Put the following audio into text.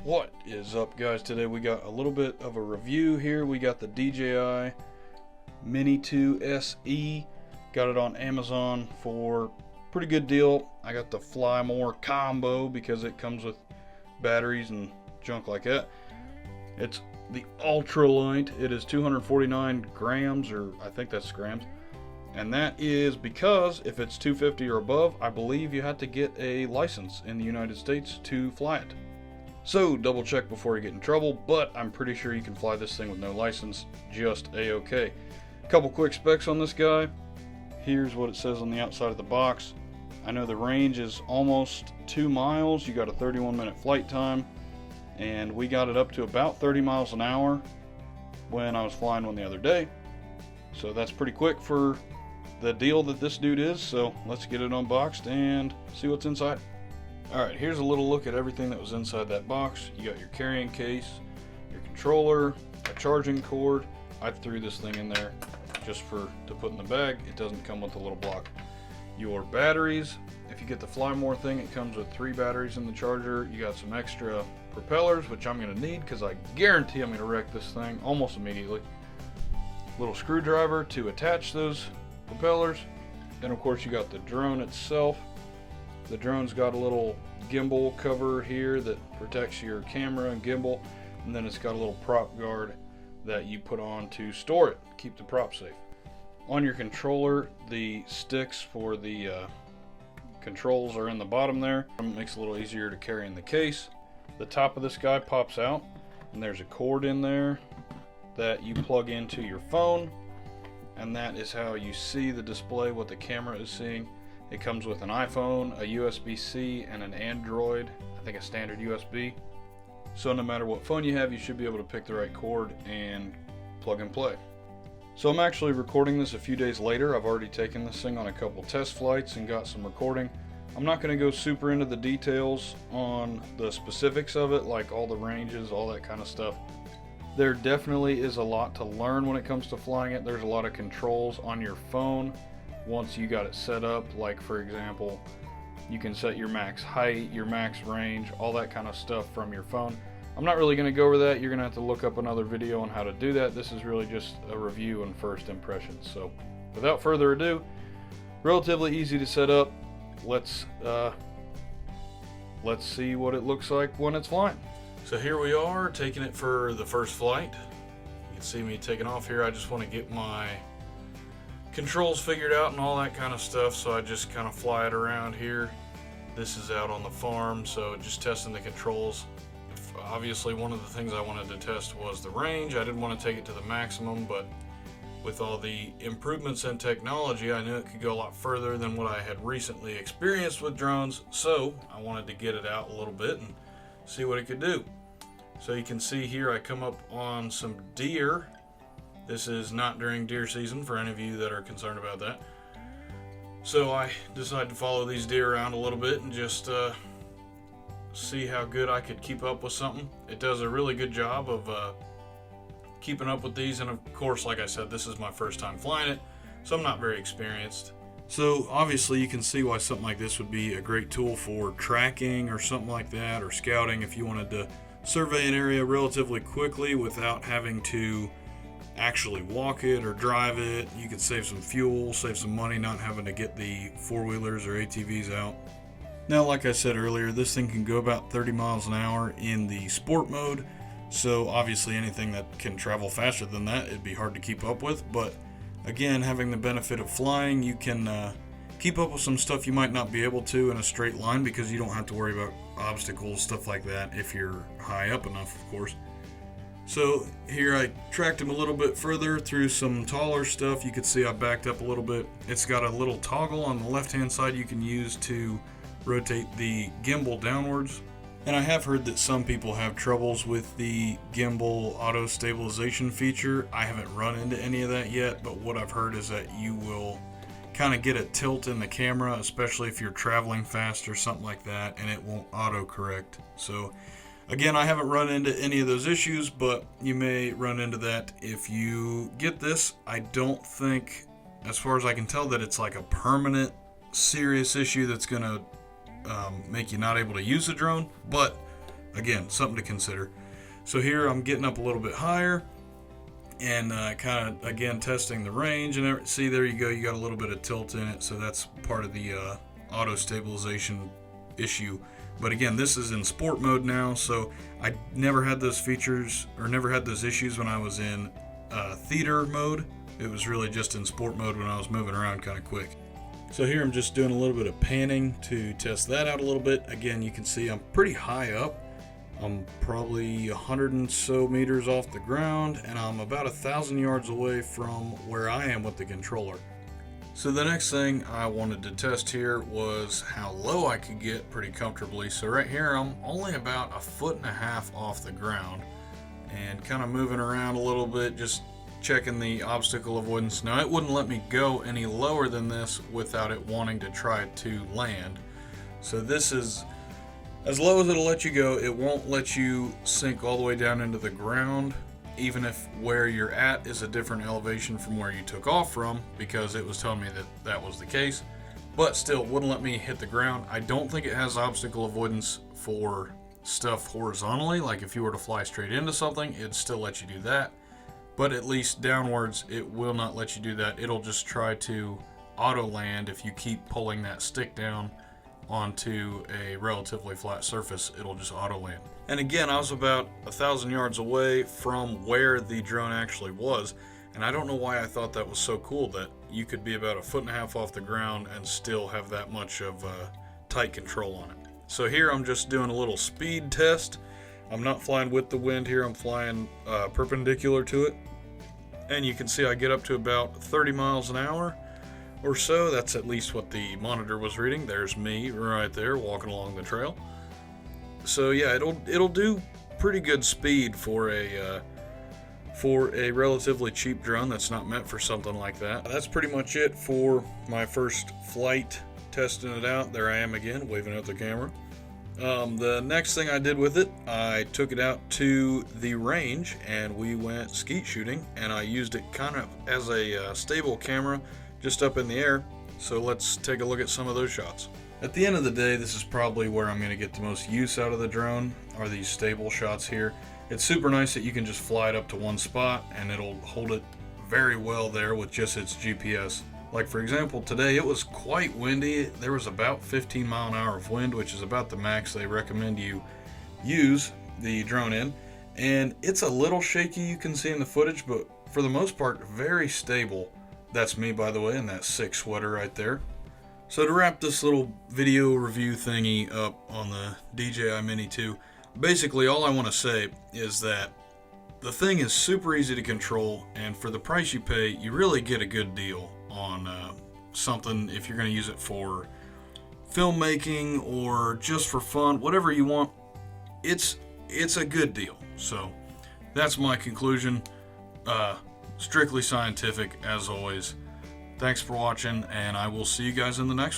What is up, guys? Today we got a little bit of a review here. We got the DJI Mini 2 SE. Got it on Amazon for pretty good deal. I got the Fly More combo because it comes with batteries and junk like that. It's the ultralight. It is 249 grams, or I think that's grams. And that is because if it's 250 or above, I believe you have to get a license in the United States to fly it. So double check before you get in trouble, but I'm pretty sure you can fly this thing with no license just a-okay. Couple quick specs on this guy. Here's what it says on the outside of the box. I know the range is almost 2 miles. You got a 31-minute flight time, and we got it up to about 30 miles an hour when I was flying one the other day. So that's pretty quick for the deal that this dude is. So let's get it unboxed and see what's inside. Alright, here's a little look at everything that was inside that box. You got your carrying case, your controller, a charging cord. I threw this thing in there just to put in the bag. It doesn't come with a little block. Your batteries, if you get the Fly More thing, it comes with 3 batteries in the charger. You got some extra propellers, which I'm going to need because I guarantee I'm going to wreck this thing almost immediately. Little screwdriver to attach those propellers. Then of course you got the drone itself. The drone's got a little gimbal cover here that protects your camera and gimbal, and then it's got a little prop guard that you put on to store it, keep the prop safe. On your controller, the sticks for the controls are in the bottom there. It makes it a little easier to carry in the case. The top of this guy pops out, and there's a cord in there that you plug into your phone, and that is how you see the display, what the camera is seeing. It comes with an iPhone, a USB-C, and an Android, I think a standard USB. So no matter what phone you have, you should be able to pick the right cord and plug and play. So I'm actually recording this a few days later. I've already taken this thing on a couple test flights and got some recording. I'm not going to go super into the details on the specifics of it, like all the ranges, all that kind of stuff. There definitely is a lot to learn when it comes to flying it. There's a lot of controls on your phone once you got it set up. Like, for example, you can set your max height, your max range, all that kind of stuff from your phone. I'm not really going to go over that. You're going to have to look up another video on how to do that. This is really just a review and first impressions. So without further ado, relatively easy to set up. Let's see what it looks like when it's flying. So here we are, taking it for the first flight. You can see me taking off here. I just want to get my controls figured out and all that kind of stuff, so I just kind of fly it around here. This is out on the farm, so just testing the controls. Obviously one of the things I wanted to test was the range. I didn't want to take it to the maximum, but with all the improvements in technology, I knew it could go a lot further than what I had recently experienced with drones, so I wanted to get it out a little bit and see what it could do. So you can see here I come up on some deer. This is not during deer season for any of you that are concerned about that. So I decided to follow these deer around a little bit and just see how good I could keep up with something. It does a really good job of keeping up with these, and of course, like I said, this is my first time flying it, so I'm not very experienced. So obviously you can see why something like this would be a great tool for tracking or something like that, or scouting if you wanted to survey an area relatively quickly without having to actually walk it or drive it. You could save some fuel, save some money not having to get the four-wheelers or ATVs out. Now, like I said earlier, this thing can go about 30 miles an hour in the sport mode, so obviously anything that can travel faster than that, it'd be hard to keep up with. But again, having the benefit of flying, you can keep up with some stuff you might not be able to in a straight line because you don't have to worry about obstacles, stuff like that, if you're high up enough, of course. So here I tracked him a little bit further through some taller stuff. You can see I backed up a little bit. It's got a little toggle on the left-hand side you can use to rotate the gimbal downwards. And I have heard that some people have troubles with the gimbal auto stabilization feature. I haven't run into any of that yet, but what I've heard is that you will kind of get a tilt in the camera, especially if you're traveling fast or something like that, and it won't auto correct. So again, I haven't run into any of those issues, but you may run into that if you get this. I don't think, as far as I can tell, that it's like a permanent serious issue that's going to make you not able to use the drone, but again, something to consider. So here I'm getting up a little bit higher and kind of, again, testing the range. And see, there you go, you got a little bit of tilt in it, so that's part of the auto stabilization issue. But again, this is in sport mode now, so I never had those features or never had those issues when I was in theater mode. It was really just in sport mode when I was moving around kind of quick. So here I'm just doing a little bit of panning to test that out a little bit. Again, you can see I'm pretty high up. I'm probably 100 and so meters off the ground, and I'm about 1,000 yards away from where I am with the controller. So the next thing I wanted to test here was how low I could get pretty comfortably. So right here I'm only about 1.5 feet off the ground and kind of moving around a little bit, just checking the obstacle avoidance. Now it wouldn't let me go any lower than this without it wanting to try to land. So this is as low as it'll let you go. It won't let you sink all the way down into the ground, even if where you're at is a different elevation from where you took off from, because it was telling me that that was the case. But still, wouldn't let me hit the ground. I don't think it has obstacle avoidance for stuff horizontally, like if you were to fly straight into something, it'd still let you do that. But at least downwards, it will not let you do that. It'll just try to auto land if you keep pulling that stick down onto a relatively flat surface. It'll just auto land. And again, I was about 1,000 yards away from where the drone actually was, and I don't know why I thought that was so cool that you could be about 1.5 feet off the ground and still have that much of tight control on it. So here I'm just doing a little speed test. I'm not flying with the wind here, I'm flying perpendicular to it, and you can see I get up to about 30 miles an hour or so. That's at least what the monitor was reading. There's me right there walking along the trail. So yeah, it'll do pretty good speed for a relatively cheap drone that's not meant for something like that. That's pretty much it for my first flight, testing it out. There I am again, waving at the camera. The next thing I did with it, I took it out to the range and we went skeet shooting, and I used it kind of as a stable camera just up in the air. So let's take a look at some of those shots. At the end of the day, this is probably where I'm going to get the most use out of the drone, are these stable shots here. It's super nice that you can just fly it up to one spot and it'll hold it very well there with just its GPS. Like for example, today it was quite windy. There was about 15 mile an hour of wind, which is about the max they recommend you use the drone in. And it's a little shaky, you can see in the footage, but for the most part, very stable. That's me, by the way, in that sick sweater right there. So to wrap this little video review thingy up on the DJI Mini 2, basically all I want to say is that the thing is super easy to control, and for the price you pay, you really get a good deal on something if you're going to use it for filmmaking or just for fun, whatever you want. It's a good deal. So that's my conclusion. Strictly scientific as always. Thanks for watching, and I will see you guys in the next one.